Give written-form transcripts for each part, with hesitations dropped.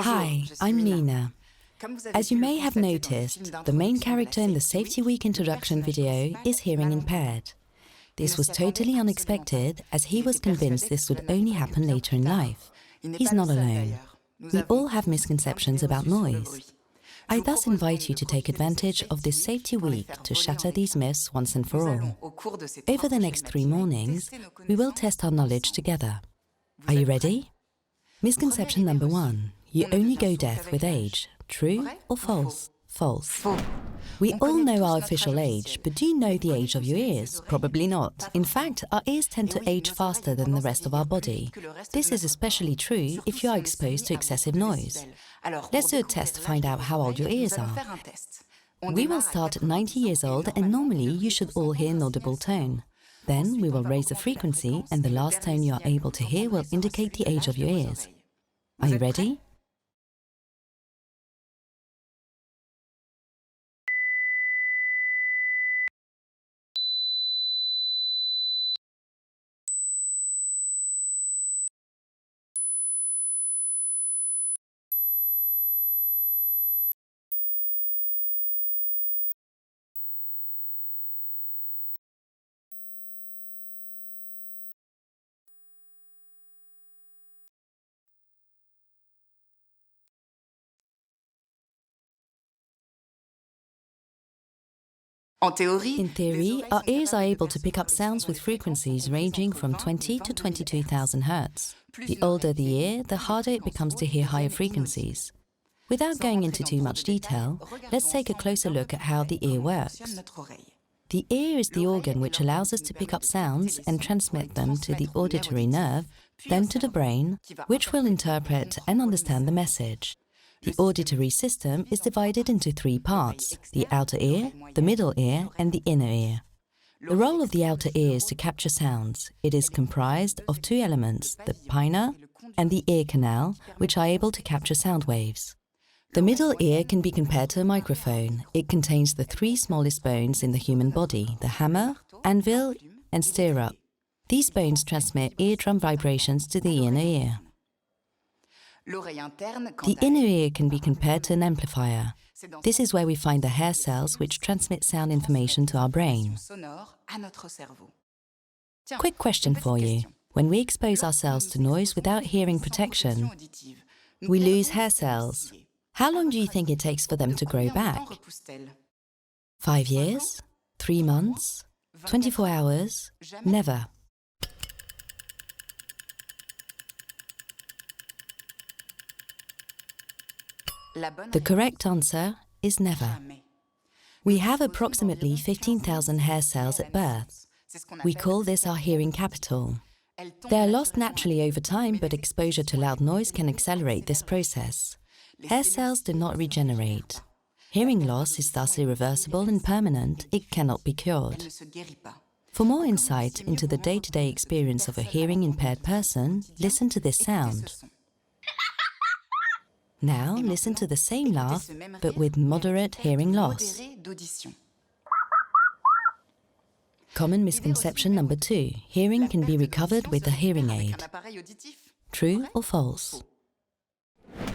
Hi, I'm Nina. As you may have noticed, the main character in the Safety Week introduction video is hearing impaired. This was totally unexpected, as he was convinced this would only happen later in life. He's not alone. We all have misconceptions about noise. I thus invite you to take advantage of this Safety Week to shatter these myths once and for all. Over the next 3 mornings, we will test our knowledge together. Are you ready? Misconception number 1. You only go deaf with age. True or false? False. We all know our official age, but do you know the age of your ears? Probably not. In fact, our ears tend to age faster than the rest of our body. This is especially true if you are exposed to excessive noise. Let's do a test to find out how old your ears are. We will start at 90 years old, and normally you should all hear an audible tone. Then we will raise the frequency, and the last tone you are able to hear will indicate the age of your ears. Are you ready? In theory, our ears are able to pick up sounds with frequencies ranging from 20 to 22,000 Hz. The older the ear, the harder it becomes to hear higher frequencies. Without going into too much detail, let's take a closer look at how the ear works. The ear is the organ which allows us to pick up sounds and transmit them to the auditory nerve, then to the brain, which will interpret and understand the message. The auditory system is divided into 3 parts: the outer ear, the middle ear, and the inner ear. The role of the outer ear is to capture sounds. It is comprised of 2 elements, the pinna and the ear canal, which are able to capture sound waves. The middle ear can be compared to a microphone. It contains the 3 smallest bones in the human body, the hammer, anvil, and stirrup. These bones transmit eardrum vibrations to the inner ear. The inner ear can be compared to an amplifier. This is where we find the hair cells which transmit sound information to our brain. Quick question for you. When we expose ourselves to noise without hearing protection, we lose hair cells. How long do you think it takes for them to grow back? 5 years? 3 months? 24 hours? Never. The correct answer is never. We have approximately 15,000 hair cells at birth. We call this our hearing capital. They are lost naturally over time, but exposure to loud noise can accelerate this process. Hair cells do not regenerate. Hearing loss is thus irreversible and permanent. It cannot be cured. For more insight into the day-to-day experience of a hearing-impaired person, listen to this sound. Now listen to the same laugh, but with moderate hearing loss. Common misconception number 2. Hearing can be recovered with a hearing aid. True or false?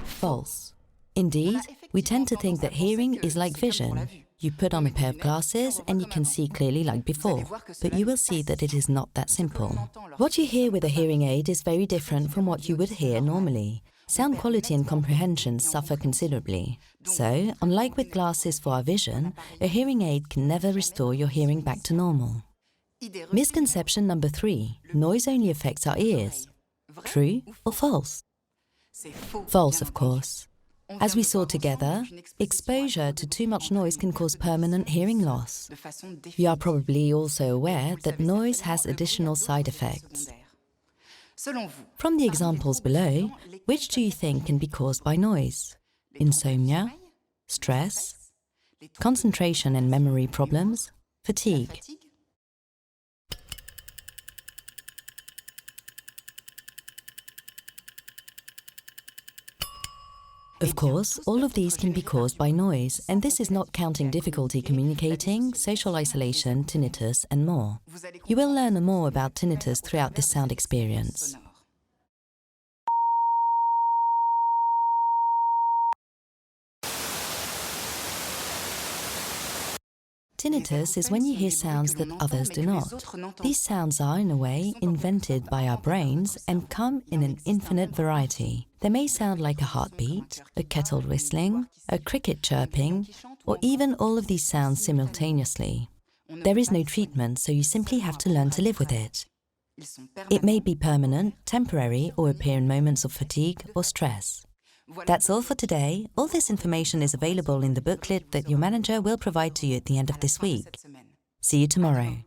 False. Indeed, we tend to think that hearing is like vision. You put on a pair of glasses and you can see clearly like before, but you will see that it is not that simple. What you hear with a hearing aid is very different from what you would hear normally. Sound quality and comprehension suffer considerably. So, unlike with glasses for our vision, a hearing aid can never restore your hearing back to normal. Misconception number 3. Noise only affects our ears. True or false? False, of course. As we saw together, exposure to too much noise can cause permanent hearing loss. You are probably also aware that noise has additional side effects. From the examples below, which do you think can be caused by noise? Insomnia, stress, concentration and memory problems, fatigue. Of course, all of these can be caused by noise, and this is not counting difficulty communicating, social isolation, tinnitus, and more. You will learn more about tinnitus throughout this sound experience. Tinnitus is when you hear sounds that others do not. These sounds are, in a way, invented by our brains and come in an infinite variety. They may sound like a heartbeat, a kettle whistling, a cricket chirping, or even all of these sounds simultaneously. There is no treatment, so you simply have to learn to live with it. It may be permanent, temporary, or appear in moments of fatigue or stress. That's all for today. All this information is available in the booklet that your manager will provide to you at the end of this week. See you tomorrow.